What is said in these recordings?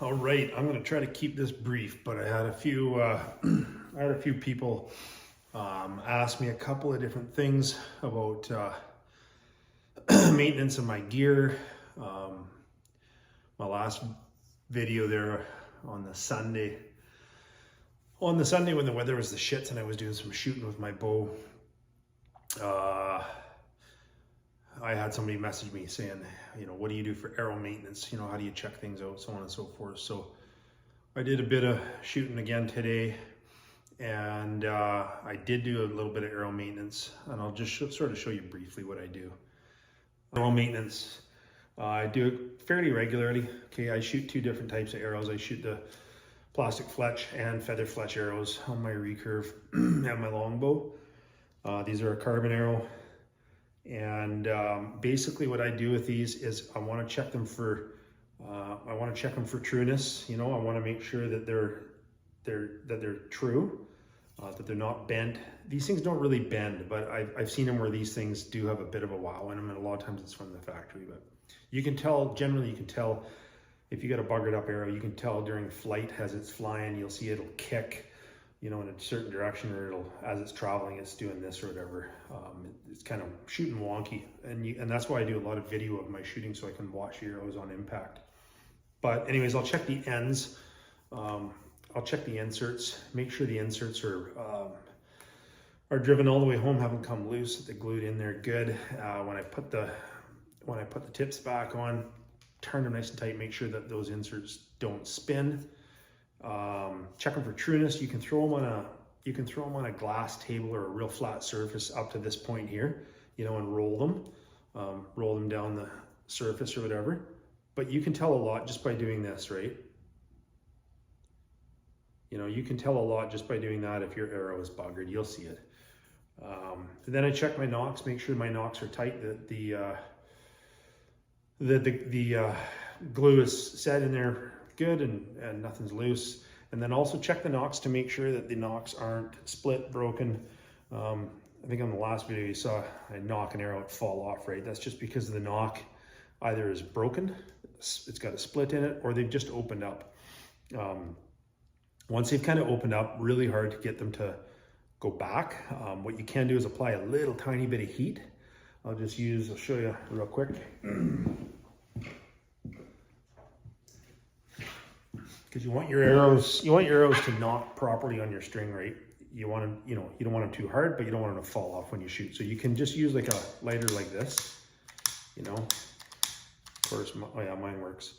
All right, I'm gonna try to keep this brief, but I had a few people ask me a couple of different things about maintenance of my gear. My last video there on the Sunday when the weather was the shits and I was doing some shooting with my bow, I had somebody message me saying, what do you do for arrow maintenance? How do you check things out, so on and so forth. So I did a bit of shooting again today, and I did do a little bit of arrow maintenance, and I'll just sort of show you briefly what I do. Arrow maintenance, I do it fairly regularly. Okay, I shoot two different types of arrows. I shoot the plastic fletch and feather fletch arrows on my recurve and my longbow. These are a carbon arrow. And basically what I do with these is I want to check them for trueness. I want to make sure that they're true, that they're not bent. These things don't really bend, but I've seen them where these things do have a bit of a wow in them, and a lot of times it's from the factory. But you can tell, generally you can tell if you got a buggered up arrow, you can tell during flight as it's flying, you'll see it'll kick, in a certain direction, or as it's traveling, it's doing this or whatever. It's kind of shooting wonky, and that's why I do a lot of video of my shooting, so I can watch arrows on impact. But anyways, I'll check the ends. I'll check the inserts, make sure the inserts are driven all the way home, haven't come loose, that they're glued in there good. When I put the tips back on, turn them nice and tight, make sure that those inserts don't spin. Check them for trueness. You can throw them on a glass table or a real flat surface up to this point here, and roll them down the surface or whatever. But you can tell a lot just by doing this, right? You can tell a lot just by doing that. If your arrow is buggered, you'll see it. Then I check my nocks, make sure my nocks are tight, that the glue is set in there good and nothing's loose. And then also check the nocks to make sure that the nocks aren't split, broken. I think on the last video you saw I knock an arrow, it fall off, right? That's just because the nock either is broken, it's got a split in it, or they've just opened up. Once they've kind of opened up, really hard to get them to go back. What you can do is apply a little tiny bit of heat. I'll show you real quick. Because you want your arrows to knock properly on your string, right? You want them, you don't want them too hard, but you don't want them to fall off when you shoot. So you can just use like a lighter like this, Of course, mine works.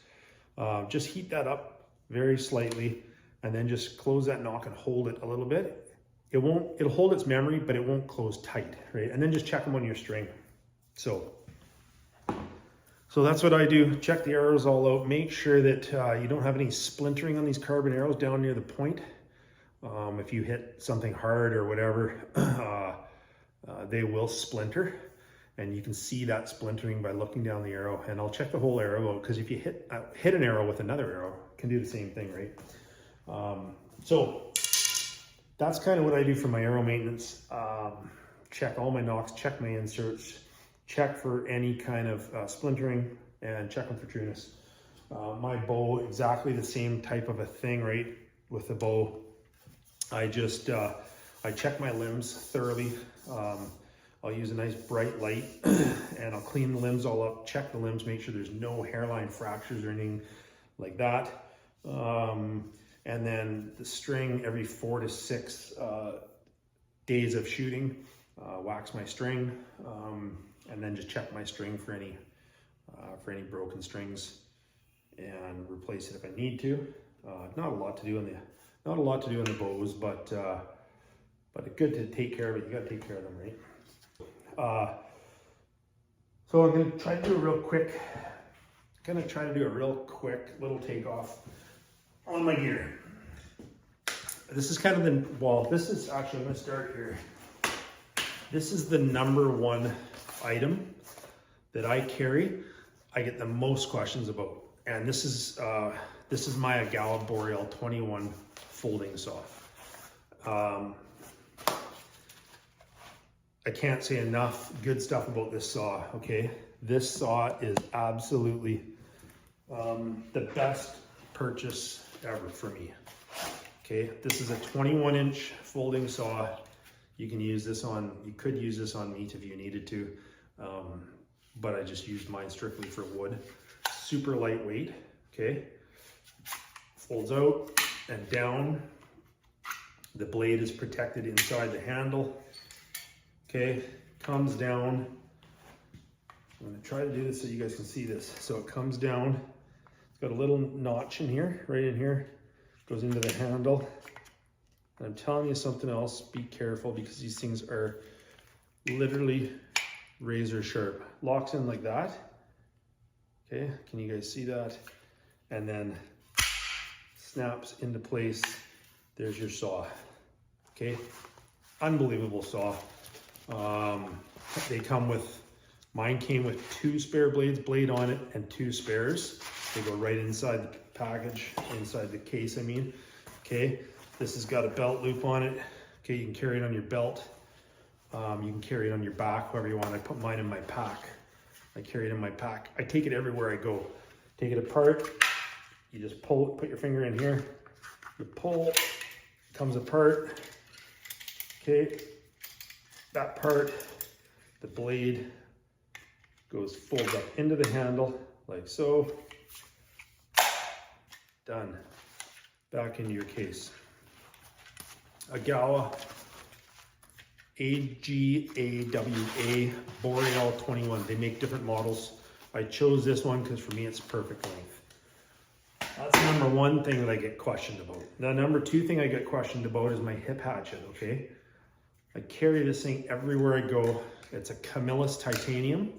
Just heat that up very slightly, and then just close that knock and hold it a little bit. It'll hold its memory, but it won't close tight, right? And then just check them on your string. So that's what I do. Check the arrows all out. Make sure that you don't have any splintering on these carbon arrows down near the point. If you hit something hard or whatever, they will splinter. And you can see that splintering by looking down the arrow. And I'll check the whole arrow out, because if you hit an arrow with another arrow, it can do the same thing, right? So that's kind of what I do for my arrow maintenance. Check all my nocks, check my inserts, check for any kind of splintering, and check them for trueness. My bow, exactly the same type of a thing, right? With the bow, I check my limbs thoroughly. I'll use a nice bright light and I'll clean the limbs all up, check the limbs, make sure there's no hairline fractures or anything like that. And then the string, every 4 to 6 days of shooting, wax my string, and then just check my string for any broken strings and replace it if I need to. Not a lot to do in the bows, but good to take care of it. You got to take care of them, right? So I'm going to try to do a real quick little takeoff on my gear. This is kind of I'm going to start here. This is the #1 item that I carry. I get the most questions about, and this is my Agala Boreal 21 folding saw. I can't say enough good stuff about this saw, okay? This saw is absolutely the best purchase ever for me. Okay, this is a 21-inch folding saw. You can use this on, you could use this on meat if you needed to, but I just used mine strictly for wood. Super lightweight, okay? Folds out and down. The blade is protected inside the handle, okay? Comes down. I'm gonna try to do this so you guys can see this. So it comes down. It's got a little notch in here, right in here. Goes into the handle. And I'm telling you something else, be careful because these things are literally razor sharp. Locks in like that. Okay, can you guys see that? And then snaps into place. There's your saw. Okay, unbelievable saw. They come with, mine came with 2 spare blades, blade on it, and 2 spares. They go right inside the package, inside the case, I mean. Okay, this has got a belt loop on it. Okay, you can carry it on your belt. You can carry it on your back, wherever you want. I put mine in my pack. I carry it in my pack. I take it everywhere I go. Take it apart. You just pull it, put your finger in here. You pull, it comes apart. Okay, that part, the blade goes, folds up into the handle like so. Done. Back into your case. Agawa AGAWA Boreal 21. They make different models. I chose this one because for me it's perfect length. That's the number one thing that I get questioned about. The number 2 thing I get questioned about is my hip hatchet, okay? I carry this thing everywhere I go. It's a Camillus titanium.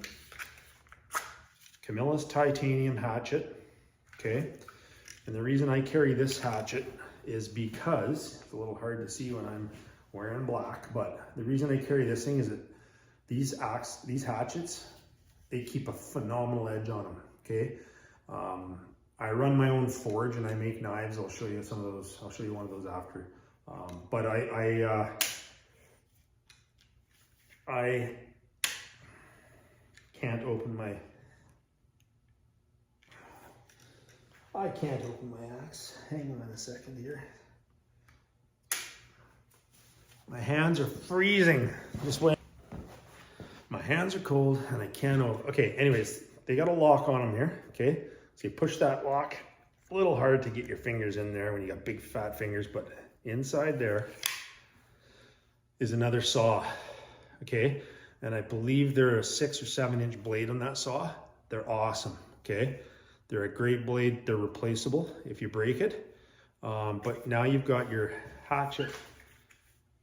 Camillus titanium hatchet, okay? And the reason I carry this hatchet is because, it's a little hard to see when I'm wearing black, but the reason I carry this thing is that these hatchets, they keep a phenomenal edge on them, okay? I run my own forge and I make knives. I'll show you some of those. I'll show you one of those after. But I can't open my axe. Hang on a second here. My hands are freezing. This way. My hands are cold and I can't open. Okay, anyways, they got a lock on them here, okay? So you push that lock. It's a little hard to get your fingers in there when you got big fat fingers, but inside there is another saw, okay? And I believe they're a 6 or 7 inch blade on that saw. They're awesome, okay? They're a great blade. They're replaceable if you break it. But now you've got your hatchet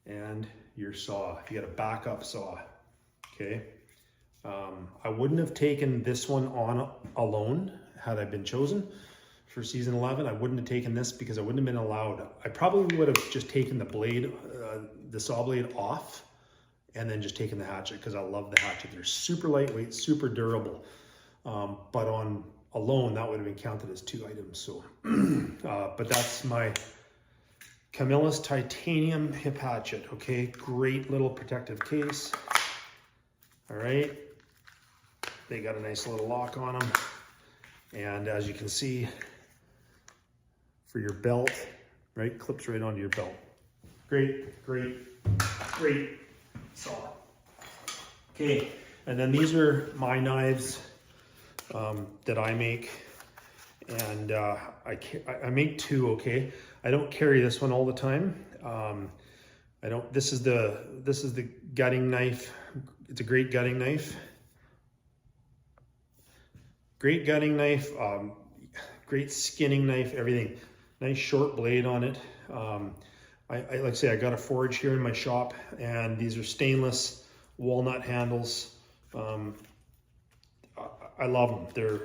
and your saw. You got a backup saw, okay? I wouldn't have taken this one on alone had I been chosen for season 11. I wouldn't have taken this because I wouldn't have been allowed. I probably would have just taken the blade, the saw blade off and then just taken the hatchet because I love the hatchet. They're super lightweight, super durable. But on alone, that would have been counted as 2 items. So, but that's my Camillus titanium hip hatchet, okay? Great little protective case. All right. They got a nice little lock on them. And as you can see, for your belt, right, clips right onto your belt. Great, great, great saw. Okay, and then these are my knives that I make. And I make 2, okay? I don't carry this one all the time. This is the gutting knife. It's a great gutting knife. Great gutting knife, great skinning knife, everything. Nice short blade on it. Like I say, I got a forge here in my shop, and these are stainless walnut handles. I love them.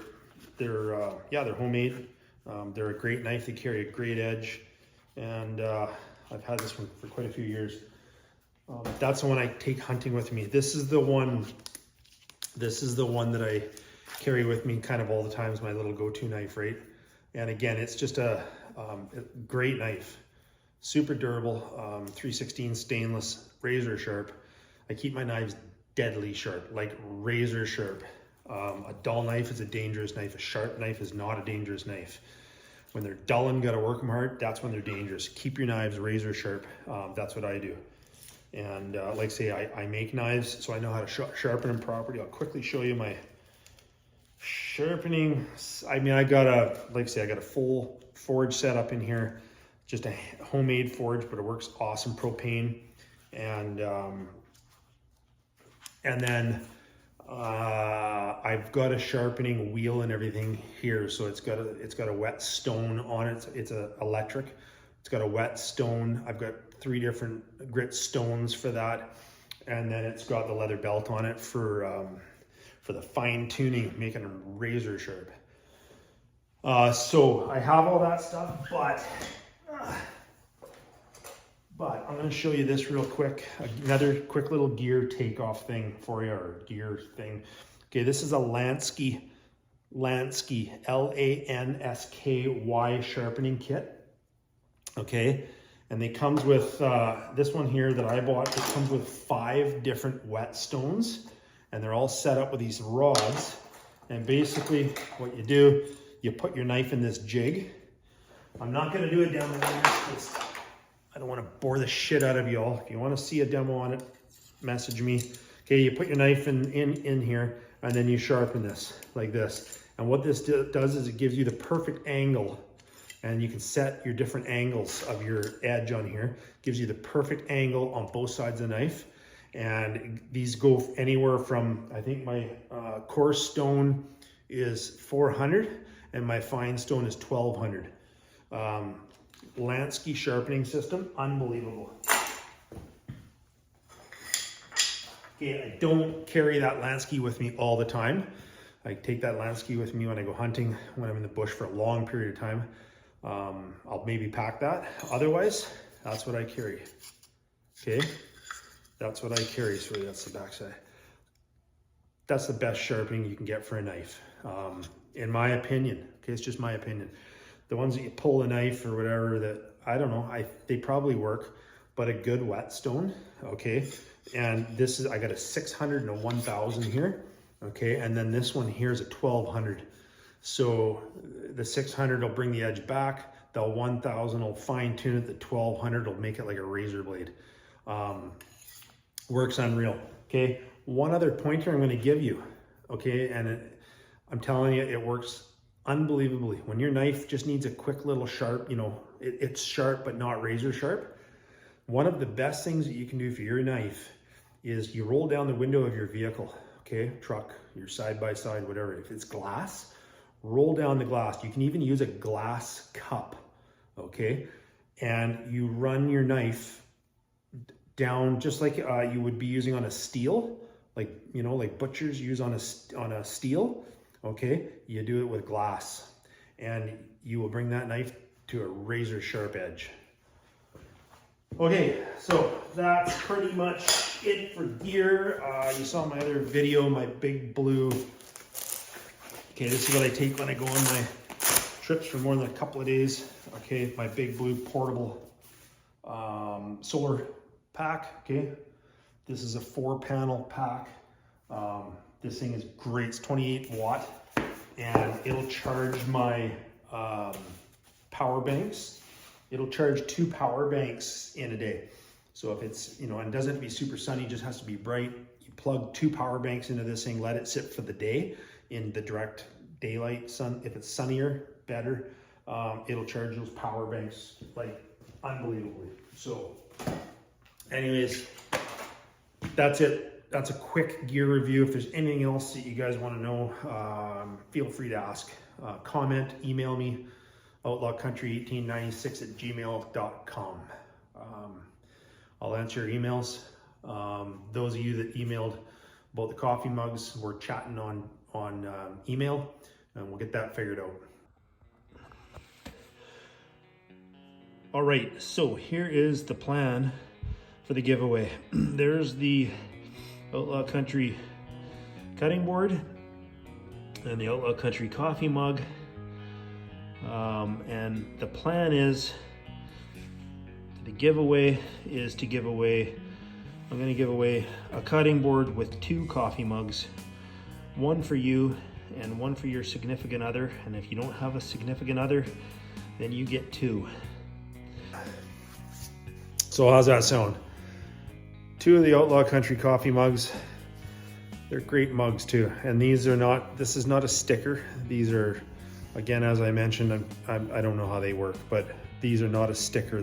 They're homemade. They're a great knife. They carry a great edge, and I've had this one for quite a few years. That's the one I take hunting with me. This is the one that I carry with me kind of all the time as my little go-to knife, right? And again, it's just a great knife, super durable, 316 stainless, razor sharp. I keep my knives deadly sharp, like razor sharp. A dull knife is a dangerous knife. A sharp knife is not a dangerous knife. When they're dull and gotta work them hard, that's when they're dangerous. Keep your knives razor sharp. That's what I do. And like I say, I make knives, so I know how to sharpen them properly. I'll quickly show you my sharpening. I mean, I got a full forge set up in here, just a homemade forge, but it works awesome, propane. And then I've got a sharpening wheel and everything here, so it's got a wet stone on it. It's a electric. It's got a wet stone. I've got 3 different grit stones for that, and then it's got the leather belt on it for the fine tuning, making them razor sharp. So I have all that stuff, but I'm going to show you this real quick. Another quick little gear takeoff thing for you, or gear thing. Okay, this is a Lansky, L-A-N-S-K-Y sharpening kit. Okay, and it comes with this one here that I bought. It comes with 5 different whetstones, and they're all set up with these rods. And basically what you do, you put your knife in this jig. I'm not going to do it down the line because I don't want to bore the shit out of you all. If you want to see a demo on it, message me. Okay, you put your knife in here, and then you sharpen this like this. And what this does is it gives you the perfect angle, and you can set your different angles of your edge on here. Gives you the perfect angle on both sides of the knife. And these go anywhere from, I think my coarse stone is 400 and my fine stone is 1200. Lansky sharpening system, unbelievable. Okay, I don't carry that Lansky with me all the time. I take that Lansky with me when I go hunting, when I'm in the bush for a long period of time. I'll maybe pack that. Otherwise, that's what I carry. Okay, that's what I carry. So that's the backside. That's the best sharpening you can get for a knife, in my opinion. Okay, it's just my opinion. The ones that you pull a knife or whatever, that I don't know, they probably work, but a good whetstone, okay. And this is, I got a 600 and a 1000 here, okay, and then this one here is a 1200. So the 600 will bring the edge back, the 1000 will fine tune it, the 1200 will make it like a razor blade. Works unreal. Okay, one other pointer I'm going to give you, okay, and I'm telling you, it works unbelievably. When your knife just needs a quick little sharp, you know, it's sharp but not razor sharp. One of the best things that you can do for your knife is you roll down the window of your vehicle, okay, truck, your side-by-side, whatever. If it's glass, roll down the glass. You can even use a glass cup, okay, and you run your knife down just like you would be using on a steel, like, you know, like butchers use on a steel. Okay, you do it with glass, and you will bring that knife to a razor sharp edge. Okay, so that's pretty much it for gear. You saw my other video, my big blue. Okay, this is what I take when I go on my trips for more than a couple of days. Okay, my big blue portable solar pack. Okay, this is a 4-panel pack. This thing is great. It's 28 watt, and it'll charge my power banks. It'll charge 2 power banks in a day. So if it's, you know, and it doesn't have to be super sunny, it just has to be bright. You plug 2 power banks into this thing, let it sit for the day in the direct daylight sun. If it's sunnier, better. It'll charge those power banks like unbelievably. So anyways, that's it. That's a quick gear review. If there's anything else that you guys want to know, feel free to ask. Comment, email me, outlawcountry1896@gmail.com. I'll answer your emails. Those of you that emailed about the coffee mugs, we're chatting on email, and we'll get that figured out. All right, so here is the plan for the giveaway. There's the Outlaw Country cutting board and the Outlaw Country coffee mug, and the plan is the giveaway is to give away, I'm going to give away a cutting board with 2 coffee mugs, one for you and one for your significant other. And if you don't have a significant other, then you get 2. So how's that sound? 2 of the Outlaw Country coffee mugs. They're great mugs too. And these are not, this is not a sticker. These are, again, as I mentioned, I don't know how they work, but these are not a sticker.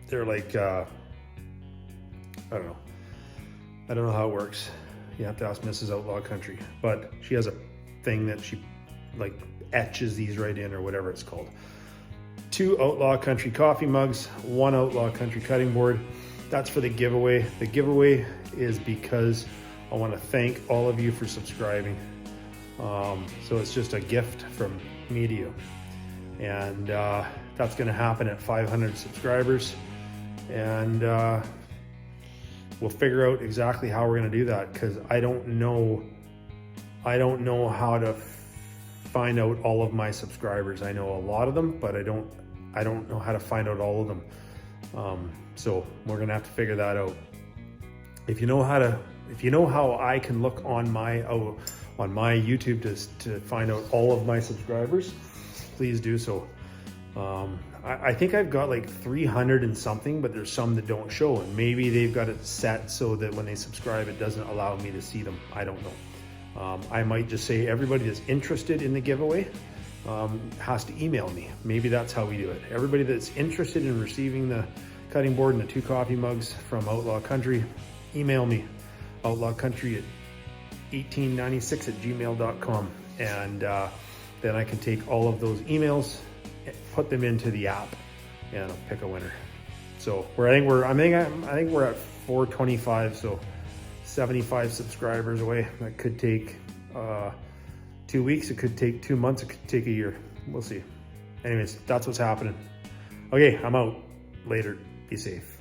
They're like, I don't know. I don't know how it works. You have to ask Mrs. Outlaw Country, but she has a thing that she like etches these right in or whatever it's called. 2 Outlaw Country coffee mugs, 1 Outlaw Country cutting board. That's for the giveaway. The giveaway is because I want to thank all of you for subscribing. So it's just a gift from me to you. And that's going to happen at 500 subscribers. And we'll figure out exactly how we're going to do that, because I don't know how to find out all of my subscribers. I know a lot of them, but I don't know how to find out all of them. So we're going to have to figure that out. If you know how I can look on my YouTube to find out all of my subscribers, please do so. I think I've got like 300 and something, but there's some that don't show, and maybe they've got it set so that when they subscribe, it doesn't allow me to see them. I don't know. I might just say everybody that's interested in the giveaway has to email me. Maybe that's how we do it. Everybody that's interested in receiving the cutting board and the 2 coffee mugs from Outlaw Country, email me, outlawcountry1896@gmail.com, and then I can take all of those emails, put them into the app, and I'll pick a winner. So I think we're at 425, so 75 subscribers away. That could take 2 weeks, it could take 2 months, it could take a year. We'll see. Anyways, that's what's happening. Okay, I'm out. Later. Be safe.